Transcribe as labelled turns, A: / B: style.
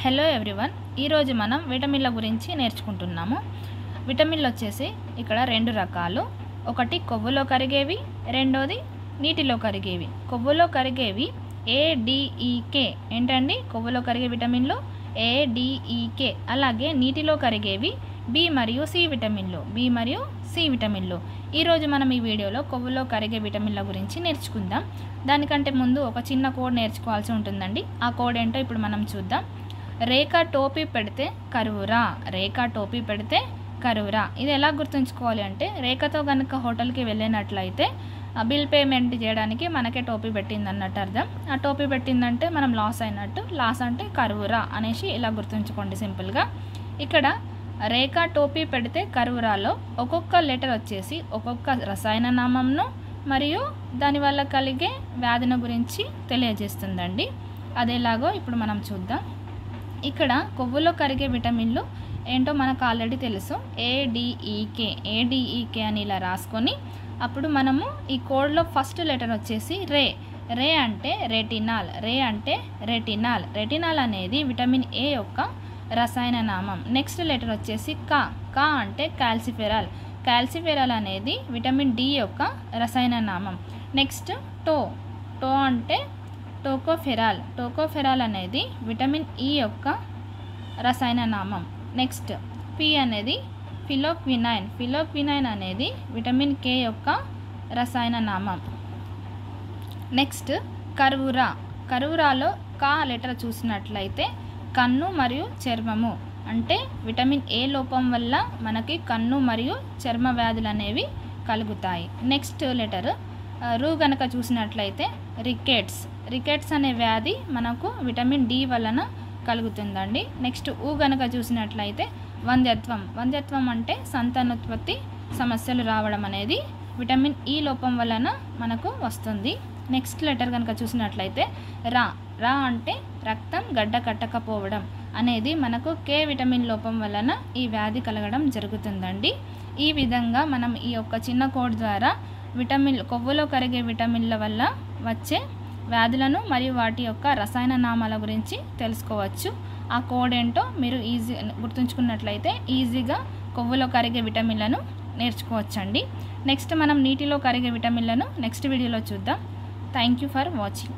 A: Hello everyone, ఈరోజు మనం విటమిన్ల గురించి నేర్చుకుంటున్నాము. విటమిన్లు వచ్చేసి ఇక్కడ రెండు రకాలు. ఒకటి కొవ్వులో కరిగేవి, రెండోది నీటిలో కరిగేవి. కొవ్వులో కరిగేవి ఏడిఈకే. ఏంటండి కొవ్వులో కరిగే విటమిన్లు? ఏడిఈకే. అలాగే నీటిలో కరిగేవి బి మరియు సి విటమిన్లు. ఈరోజు మనం ఈ వీడియోలో కొవ్వులో కరిగే విటమిన్ల గురించి నేర్చుకుందాం. దానికంటే ముందు ఒక చిన్న కోడ్ నేర్చుకోవాల్సి ఉంటుందండి. ఆ కోడ్ ఏంటో ఇప్పుడు మనం చూద్దాం. రేఖ టోపీ పెడితే కరువురా, రేఖ టోపీ పెడితే కరువురా. ఇది ఎలా గుర్తుంచుకోవాలి అంటే, రేఖతో కనుక హోటల్కి వెళ్ళినట్లయితే బిల్ పేమెంట్ చేయడానికి మనకే టోపీ పెట్టింది అన్నట్టు అర్థం. ఆ టోపీ పెట్టిందంటే మనం లాస్ అయినట్టు. లాస్ అంటే కరువురా అనేసి ఇలా గుర్తుంచుకోండి సింపుల్గా. ఇక్కడ రేఖ టోపీ పెడితే కరువురాలో ఒక్కొక్క లెటర్ వచ్చేసి ఒక్కొక్క రసాయన నామంను మరియు దానివల్ల కలిగే వ్యాధిని గురించి తెలియజేస్తుందండి. అదేలాగో ఇప్పుడు మనం చూద్దాం. ఇక్కడ కొవ్వులో కరిగే విటమిన్లు ఏంటో మనకు ఆల్రెడీ తెలుసు. ఏడిఈకే అని ఇలా రాసుకొని అప్పుడు మనము ఈ కోడ్లో ఫస్ట్ లెటర్ వచ్చేసి రే అంటే రెటినాల్ అనేది విటమిన్ ఏ యొక్క రసాయన నామం. నెక్స్ట్ లెటర్ వచ్చేసి కా అంటే కాల్సిఫెరాల్ అనేది విటమిన్ డి యొక్క రసాయన నామం. నెక్స్ట్ టో అంటే టోకోఫెరాల్ అనేది విటమిన్ ఈ యొక్క రసాయన నామం. నెక్స్ట్ పి అనేది ఫిలోక్వినైన్ అనేది విటమిన్ కే యొక్క రసాయన నామం. నెక్స్ట్ కరువురాలో కా లెటర్ చూసినట్లయితే కన్ను మరియు చర్మము, అంటే విటమిన్ ఏ లోపం వల్ల మనకి కన్ను మరియు చర్మ వ్యాధులు అనేవి కలుగుతాయి. నెక్స్ట్ లెటర్ రు గనక చూసినట్లయితే రికెట్స్ అనే వ్యాధి మనకు విటమిన్ డి వలన కలుగుతుందండి. నెక్స్ట్ ఊ గనక చూసినట్లయితే వంధ్యత్వం అంటే సంతానోత్పత్తి సమస్యలు రావడం అనేది విటమిన్ ఈ లోపం వలన మనకు వస్తుంది. నెక్స్ట్ లెటర్ కనుక చూసినట్లయితే రా అంటే రక్తం గడ్డ కట్టకపోవడం అనేది మనకు కే విటమిన్ లోపం వలన ఈ వ్యాధి కలగడం జరుగుతుందండి. ఈ విధంగా మనం ఈ యొక్క చిన్న కోడ్ ద్వారా కొవ్వులో కరిగే విటమిన్ల వల్ల వచ్చే వ్యాధులను మరియు వాటి యొక్క రసాయన నామాల గురించి తెలుసుకోవచ్చు. ఆ కోడ్ ఏంటో మీరు గుర్తుంచుకున్నట్లయితే ఈజీగా కొవ్వులో కరిగే విటమిన్లను నేర్చుకోవచ్చండి. నెక్స్ట్ మనం నీటిలో కరిగే విటమిన్లను నెక్స్ట్ వీడియోలో చూద్దాం. Thank you for watching.